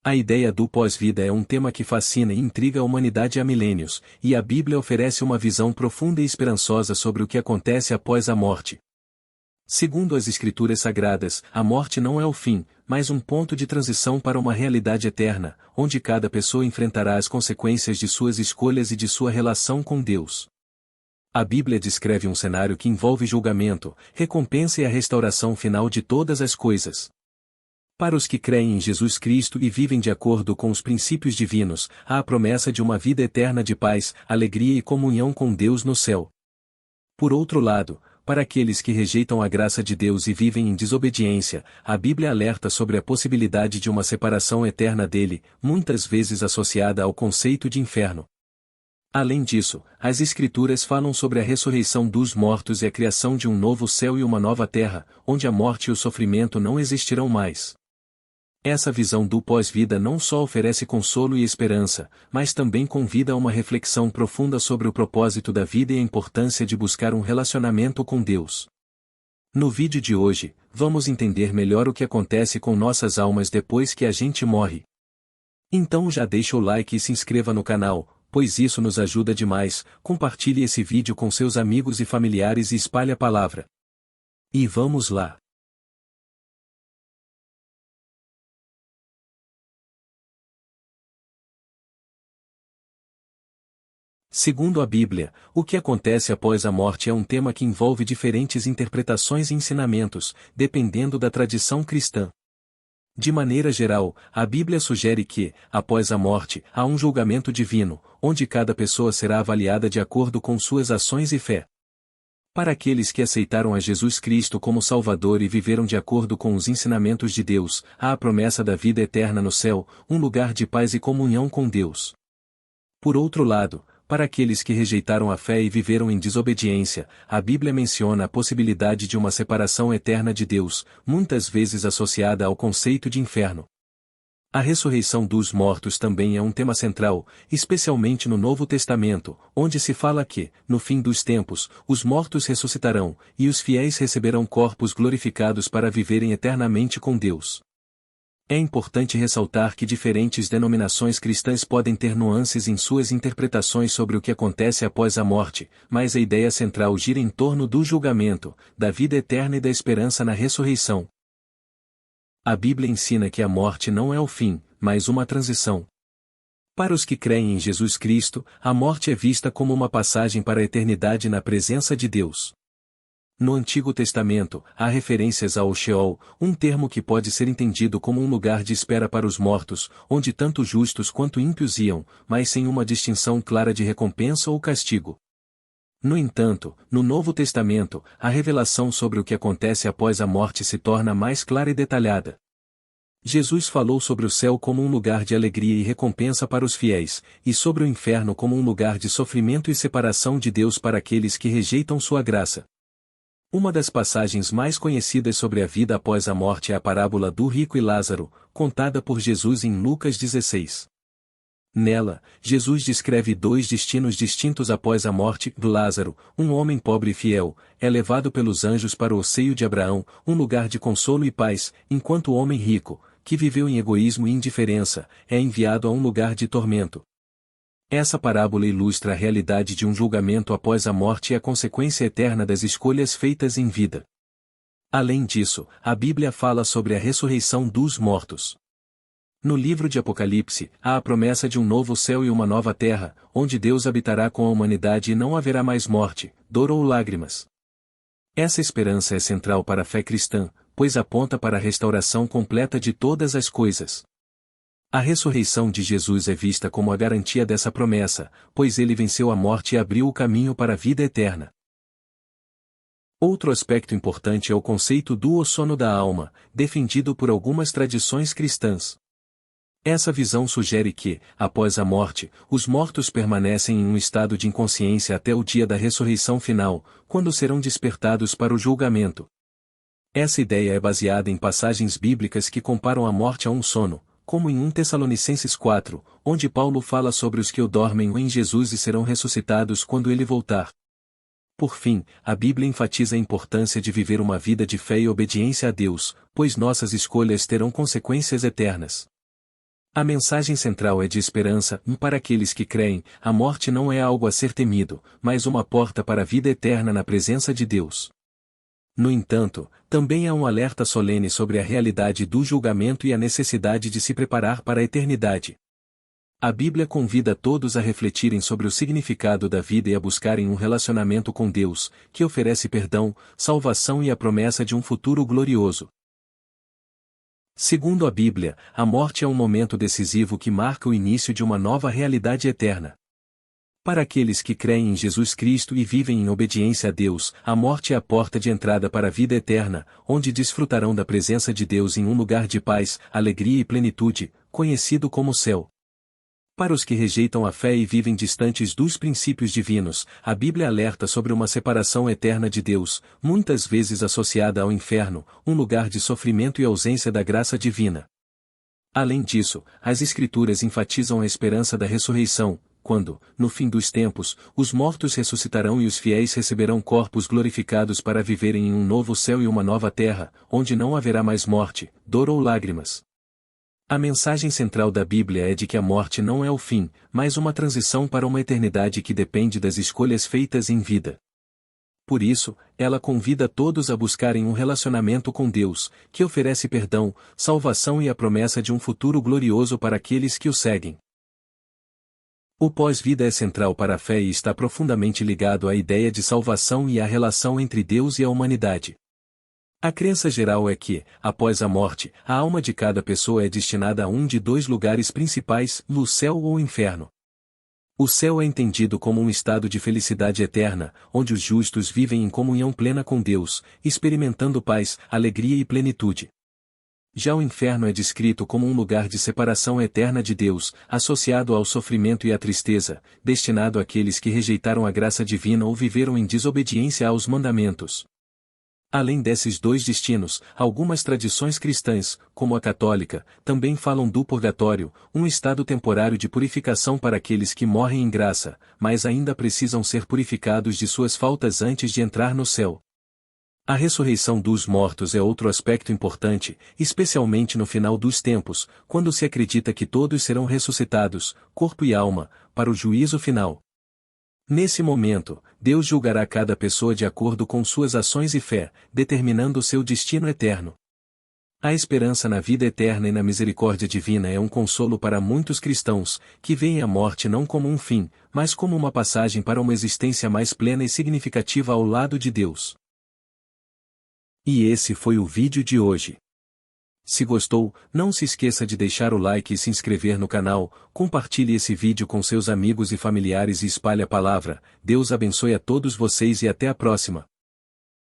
A ideia do pós-vida é um tema que fascina e intriga a humanidade há milênios, e a Bíblia oferece uma visão profunda e esperançosa sobre o que acontece após a morte. Segundo as Escrituras Sagradas, a morte não é o fim, mas um ponto de transição para uma realidade eterna, onde cada pessoa enfrentará as consequências de suas escolhas e de sua relação com Deus. A Bíblia descreve um cenário que envolve julgamento, recompensa e a restauração final de todas as coisas. Para os que creem em Jesus Cristo e vivem de acordo com os princípios divinos, há a promessa de uma vida eterna de paz, alegria e comunhão com Deus no céu. Por outro lado, para aqueles que rejeitam a graça de Deus e vivem em desobediência, a Bíblia alerta sobre a possibilidade de uma separação eterna dele, muitas vezes associada ao conceito de inferno. Além disso, as Escrituras falam sobre a ressurreição dos mortos e a criação de um novo céu e uma nova terra, onde a morte e o sofrimento não existirão mais. Essa visão do pós-vida não só oferece consolo e esperança, mas também convida a uma reflexão profunda sobre o propósito da vida e a importância de buscar um relacionamento com Deus. No vídeo de hoje, vamos entender melhor o que acontece com nossas almas depois que a gente morre. Então já deixa o like e se inscreva no canal, pois isso nos ajuda demais. Compartilhe esse vídeo com seus amigos e familiares e espalhe a palavra. E vamos lá! Segundo a Bíblia, o que acontece após a morte é um tema que envolve diferentes interpretações e ensinamentos, dependendo da tradição cristã. De maneira geral, a Bíblia sugere que, após a morte, há um julgamento divino, onde cada pessoa será avaliada de acordo com suas ações e fé. Para aqueles que aceitaram a Jesus Cristo como Salvador e viveram de acordo com os ensinamentos de Deus, há a promessa da vida eterna no céu, um lugar de paz e comunhão com Deus. Por outro lado, para aqueles que rejeitaram a fé e viveram em desobediência, a Bíblia menciona a possibilidade de uma separação eterna de Deus, muitas vezes associada ao conceito de inferno. A ressurreição dos mortos também é um tema central, especialmente no Novo Testamento, onde se fala que, no fim dos tempos, os mortos ressuscitarão, e os fiéis receberão corpos glorificados para viverem eternamente com Deus. É importante ressaltar que diferentes denominações cristãs podem ter nuances em suas interpretações sobre o que acontece após a morte, mas a ideia central gira em torno do julgamento, da vida eterna e da esperança na ressurreição. A Bíblia ensina que a morte não é o fim, mas uma transição. Para os que creem em Jesus Cristo, a morte é vista como uma passagem para a eternidade na presença de Deus. No Antigo Testamento, há referências ao Sheol, um termo que pode ser entendido como um lugar de espera para os mortos, onde tanto justos quanto ímpios iam, mas sem uma distinção clara de recompensa ou castigo. No entanto, no Novo Testamento, a revelação sobre o que acontece após a morte se torna mais clara e detalhada. Jesus falou sobre o céu como um lugar de alegria e recompensa para os fiéis, e sobre o inferno como um lugar de sofrimento e separação de Deus para aqueles que rejeitam sua graça. Uma das passagens mais conhecidas sobre a vida após a morte é a parábola do rico e Lázaro, contada por Jesus em Lucas 16. Nela, Jesus descreve dois destinos distintos após a morte. Lázaro, um homem pobre e fiel, é levado pelos anjos para o seio de Abraão, um lugar de consolo e paz, enquanto o homem rico, que viveu em egoísmo e indiferença, é enviado a um lugar de tormento. Essa parábola ilustra a realidade de um julgamento após a morte e a consequência eterna das escolhas feitas em vida. Além disso, a Bíblia fala sobre a ressurreição dos mortos. No livro de Apocalipse, há a promessa de um novo céu e uma nova terra, onde Deus habitará com a humanidade e não haverá mais morte, dor ou lágrimas. Essa esperança é central para a fé cristã, pois aponta para a restauração completa de todas as coisas. A ressurreição de Jesus é vista como a garantia dessa promessa, pois ele venceu a morte e abriu o caminho para a vida eterna. Outro aspecto importante é o conceito do sono da alma, defendido por algumas tradições cristãs. Essa visão sugere que, após a morte, os mortos permanecem em um estado de inconsciência até o dia da ressurreição final, quando serão despertados para o julgamento. Essa ideia é baseada em passagens bíblicas que comparam a morte a um sono, como em 1 Tessalonicenses 4, onde Paulo fala sobre os que dormem em Jesus e serão ressuscitados quando ele voltar. Por fim, a Bíblia enfatiza a importância de viver uma vida de fé e obediência a Deus, pois nossas escolhas terão consequências eternas. A mensagem central é de esperança, para aqueles que creem, a morte não é algo a ser temido, mas uma porta para a vida eterna na presença de Deus. No entanto, também há um alerta solene sobre a realidade do julgamento e a necessidade de se preparar para a eternidade. A Bíblia convida todos a refletirem sobre o significado da vida e a buscarem um relacionamento com Deus, que oferece perdão, salvação e a promessa de um futuro glorioso. Segundo a Bíblia, a morte é um momento decisivo que marca o início de uma nova realidade eterna. Para aqueles que creem em Jesus Cristo e vivem em obediência a Deus, a morte é a porta de entrada para a vida eterna, onde desfrutarão da presença de Deus em um lugar de paz, alegria e plenitude, conhecido como céu. Para os que rejeitam a fé e vivem distantes dos princípios divinos, a Bíblia alerta sobre uma separação eterna de Deus, muitas vezes associada ao inferno, um lugar de sofrimento e ausência da graça divina. Além disso, as Escrituras enfatizam a esperança da ressurreição, quando, no fim dos tempos, os mortos ressuscitarão e os fiéis receberão corpos glorificados para viverem em um novo céu e uma nova terra, onde não haverá mais morte, dor ou lágrimas. A mensagem central da Bíblia é de que a morte não é o fim, mas uma transição para uma eternidade que depende das escolhas feitas em vida. Por isso, ela convida todos a buscarem um relacionamento com Deus, que oferece perdão, salvação e a promessa de um futuro glorioso para aqueles que o seguem. O pós-vida é central para a fé e está profundamente ligado à ideia de salvação e à relação entre Deus e a humanidade. A crença geral é que, após a morte, a alma de cada pessoa é destinada a um de dois lugares principais, no céu ou inferno. O céu é entendido como um estado de felicidade eterna, onde os justos vivem em comunhão plena com Deus, experimentando paz, alegria e plenitude. Já o inferno é descrito como um lugar de separação eterna de Deus, associado ao sofrimento e à tristeza, destinado àqueles que rejeitaram a graça divina ou viveram em desobediência aos mandamentos. Além desses dois destinos, algumas tradições cristãs, como a católica, também falam do purgatório, um estado temporário de purificação para aqueles que morrem em graça, mas ainda precisam ser purificados de suas faltas antes de entrar no céu. A ressurreição dos mortos é outro aspecto importante, especialmente no final dos tempos, quando se acredita que todos serão ressuscitados, corpo e alma, para o juízo final. Nesse momento, Deus julgará cada pessoa de acordo com suas ações e fé, determinando seu destino eterno. A esperança na vida eterna e na misericórdia divina é um consolo para muitos cristãos, que veem a morte não como um fim, mas como uma passagem para uma existência mais plena e significativa ao lado de Deus. E esse foi o vídeo de hoje. Se gostou, não se esqueça de deixar o like e se inscrever no canal, compartilhe esse vídeo com seus amigos e familiares e espalhe a palavra. Deus abençoe a todos vocês e até a próxima.